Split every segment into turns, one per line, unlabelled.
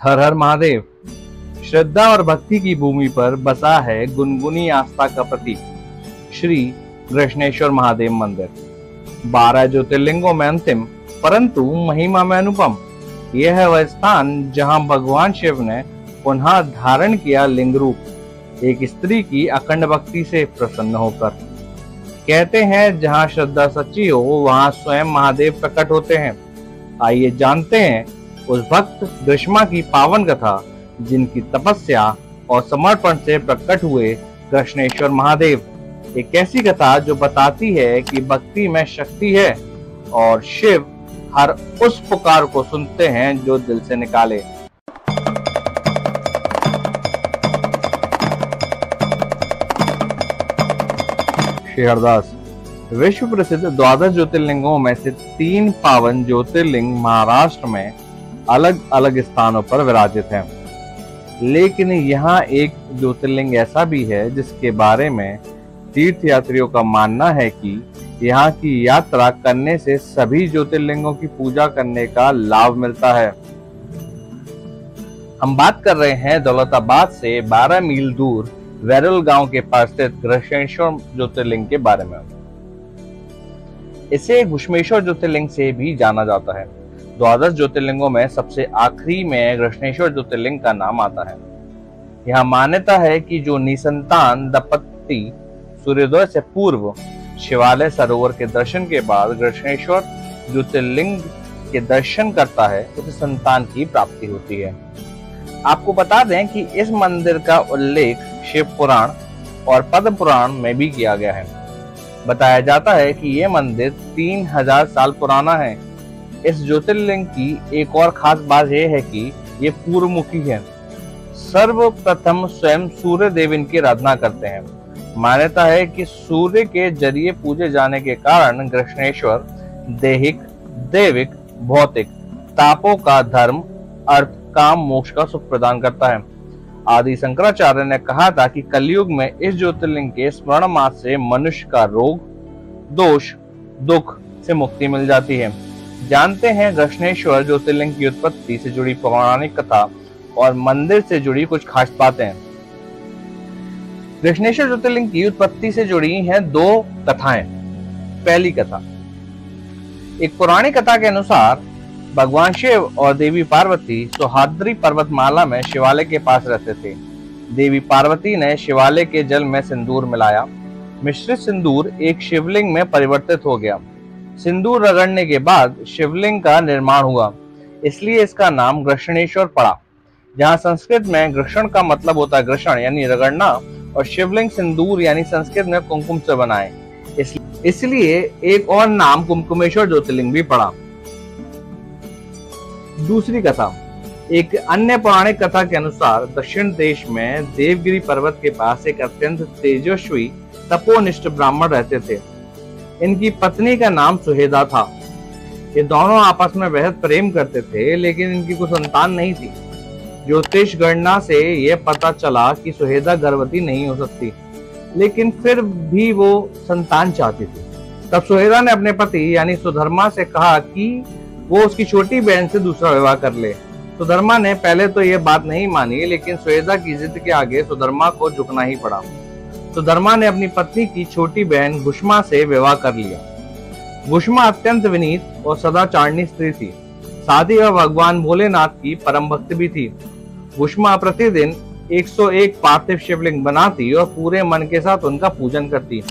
हर हर महादेव। श्रद्धा और भक्ति की भूमि पर बसा है गुनगुनी आस्था का प्रतीक श्री कृष्णेश्वर महादेव मंदिर। 12 ज्योतिर्लिंगों में अंतिम परंतु महिमा में अनुपम यह है वह स्थान जहां भगवान शिव ने पुनः धारण किया लिंग रूप एक स्त्री की अखंड भक्ति से प्रसन्न होकर। कहते हैं जहां श्रद्धा सच्ची हो वहां स्वयं महादेव प्रकट होते हैं। आइए जानते हैं उस भक्त ग्रीष्मा की पावन कथा जिनकी तपस्या और समर्पण से प्रकट हुए कृष्णेश्वर महादेव। एक ऐसी कथा जो बताती है कि भक्ति में शक्ति है और शिव हर उस पुकार को सुनते हैं जो दिल से निकाले। श्री हरदास। विश्व प्रसिद्ध 12 ज्योतिर्लिंगों में से 3 पावन ज्योतिर्लिंग महाराष्ट्र में अलग अलग स्थानों पर विराजित हैं। लेकिन यहाँ एक ज्योतिर्लिंग ऐसा भी है जिसके बारे में तीर्थयात्रियों का मानना है कि यहाँ की यात्रा करने से सभी ज्योतिर्लिंगों की पूजा करने का लाभ मिलता है। हम बात कर रहे हैं दौलताबाद से 12 मील दूर वैरुल गांव के पास स्थित कृष्णेश्वर ज्योतिर्लिंग के बारे में। इसे घुश्मेश्वर ज्योतिर्लिंग से भी जाना जाता है। 12 ज्योतिर्लिंगों में सबसे आखिरी में कृष्णेश्वर ज्योतिर्लिंग का नाम आता है। यह मान्यता है कि जो निसंतान दंपति सूर्योदय से पूर्व शिवालय सरोवर के दर्शन के बाद कृष्णेश्वर ज्योतिर्लिंग के दर्शन करता है उसे संतान की प्राप्ति होती है। आपको बता दें कि इस मंदिर का उल्लेख शिव पुराण और पद्म पुराण में भी किया गया है। बताया जाता है कि यह मंदिर 3000 साल पुराना है। इस ज्योतिर्लिंग की एक और खास बात यह है कि ये पूर्वमुखी है। सर्वप्रथम स्वयं सूर्य देव इनकी आराधना करते हैं। मान्यता है कि सूर्य के जरिए पूजे जाने के कारण कृष्णेश्वर दैहिक, दैविक, भौतिक तापों का धर्म, अर्थ, काम, मोक्ष का सुख प्रदान करता है। आदि शंकराचार्य ने कहा था कि कलयुग में इस ज्योतिर्लिंग के स्मरण मात्र से मनुष्य का रोग, दोष, दुख से मुक्ति मिल जाती है। जानते हैं कृष्णेश्वर ज्योतिर्लिंग की उत्पत्ति से जुड़ी पौराणिक कथा और मंदिर से जुड़ी कुछ खास बातें। कृष्णेश्वर ज्योतिर्लिंग की उत्पत्ति से जुड़ी हैं 2 कथाएं। पहली कथा, एक पौराणिक कथा के अनुसार भगवान शिव और देवी पार्वती सौहाद्री पर्वतमाला में शिवालय के पास रहते थे। देवी पार्वती ने शिवालय के जल में सिंदूर मिलाया। मिश्रित सिंदूर एक शिवलिंग में परिवर्तित हो गया। सिंदूर रगड़ने के बाद शिवलिंग का निर्माण हुआ, इसलिए इसका नाम कृष्णेश्वर पड़ा। जहाँ संस्कृत में कृष्ण का मतलब होता है घर्षण यानी रगड़ना और शिवलिंग सिंदूर यानी संस्कृत में कुमकुम से बनाए, इसलिए एक और नाम कुमकुमेश्वर ज्योतिर्लिंग भी पड़ा। दूसरी कथा, एक अन्य पौराणिक कथा के अनुसार दक्षिण देश में देवगिरी पर्वत के पास एक अत्यंत तेजस्वी तपोनिष्ठ ब्राह्मण रहते थे। इनकी पत्नी का नाम सुहेदा था। ये दोनों आपस में बेहद प्रेम करते थे, लेकिन इनकी कोई संतान नहीं थी। ज्योतिष गणना से यह पता चला कि सुहेदा गर्भवती नहीं हो सकती, लेकिन फिर भी वो संतान चाहती थी। तब सुहेदा ने अपने पति यानी सुधर्मा से कहा कि वो उसकी छोटी बहन से दूसरा विवाह कर ले। सुधर्मा ने पहले तो यह बात नहीं मानी, लेकिन सुहेदा की जिद के आगे सुधर्मा को झुकना ही पड़ा। सुधर्मा ने अपनी पत्नी की छोटी बहन घुश्मा से विवाह कर लिया। घुश्मा अत्यंत विनीत और सदाचारणी स्त्री थी। साथ ही वह भगवान भोलेनाथ की परम भक्त भी थी। घुश्मा प्रतिदिन 101 पार्थिव शिवलिंग बनाती और पूरे मन के साथ उनका पूजन करती।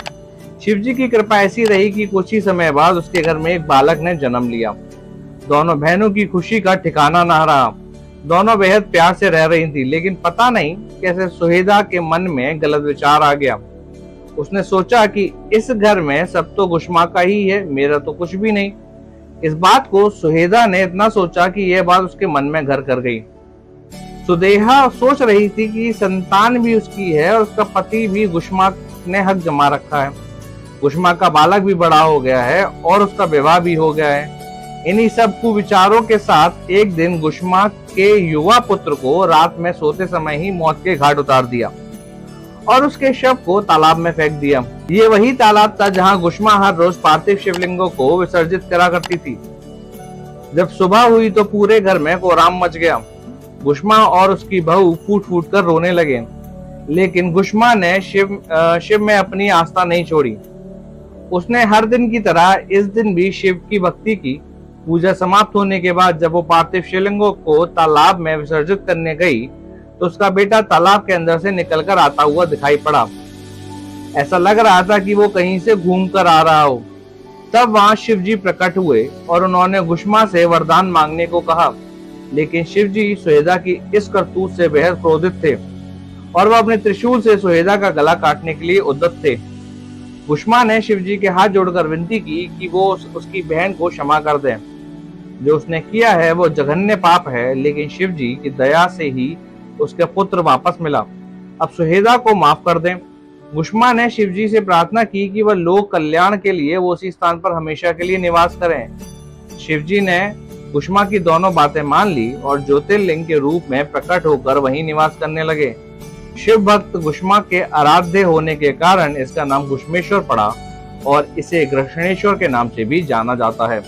शिवजी की कृपा ऐसी रही कि कुछ ही समय बाद उसके घर में एक बालक ने जन्म लिया। दोनों बहनों की खुशी का ठिकाना न रहा। दोनों बेहद प्यार से रह रही थी, लेकिन पता नहीं कैसे सुहेदा के मन में गलत विचार आ गया। उसने सोचा कि इस घर में सब तो घुश्मा का ही है, मेरा तो कुछ भी नहीं। इस बात को सुहेदा ने इतना सोचा कि यह बात उसके मन में घर कर गई। सुदेहा सोच रही थी कि संतान भी उसकी है और उसका पति भी घुश्मा ने हक जमा रखा है। घुश्मा का बालक भी बड़ा हो गया है और उसका विवाह भी हो गया है। इन्हीं सब कुविचारों के साथ एक दिन घुश्मा के युवा पुत्र को रात में सोते समय ही मौत के घाट उतार दिया और उसके शव को तालाब में फेंक दिया। ये वही तालाब था जहां घुश्मा हर रोज पार्थिव शिवलिंगों को विसर्जित करा करती थी। जब सुबह हुई तो पूरे घर में कोहराम मच गया। गुष्मा और उसकी बहू फूट फूट कर रोने लगे, लेकिन गुष्मा ने शिव में अपनी आस्था नहीं छोड़ी। उसने हर दिन की तरह इस दिन भी शिव की भक्ति की। पूजा समाप्त होने के बाद जब वो पार्थिव शिवलिंगों को तालाब में विसर्जित करने गई तो उसका बेटा तालाब के अंदर से निकलकर आता हुआ दिखाई पड़ा। ऐसा लग रहा था कि वो कहीं से घूम कर आ रहा हो। तब वहां शिव जी प्रकट हुए और उन्होंने गुष्मा से वरदान मांगने को कहा, लेकिन शिव जी सुहेदा की इस करतूत से बेहद क्रोधित थे और वह अपने त्रिशूल से सुहेदा का गला काटने के लिए उद्यत थे। गुष्मा ने शिव जी के हाथ जोड़कर विनती की कि वो उसकी बहन को क्षमा कर दें। जो उसने किया है वो जघन्य पाप है, लेकिन शिव जी की दया से ही उसके पुत्र वापस मिला। अब सुहेदा को माफ कर दें। गुष्मा ने शिव जी से प्रार्थना की कि वह लोक कल्याण के लिए वो उसी स्थान पर हमेशा के लिए निवास करें। शिव जी ने गुष्मा की दोनों बातें मान ली और ज्योतिर्लिंग के रूप में प्रकट होकर वहीं निवास करने लगे। शिव भक्त गुष्मा के आराध्य होने के कारण इसका नाम गुष्मेश्वर पड़ा और इसे ग्रक्षणेश्वर के नाम से भी जाना जाता है।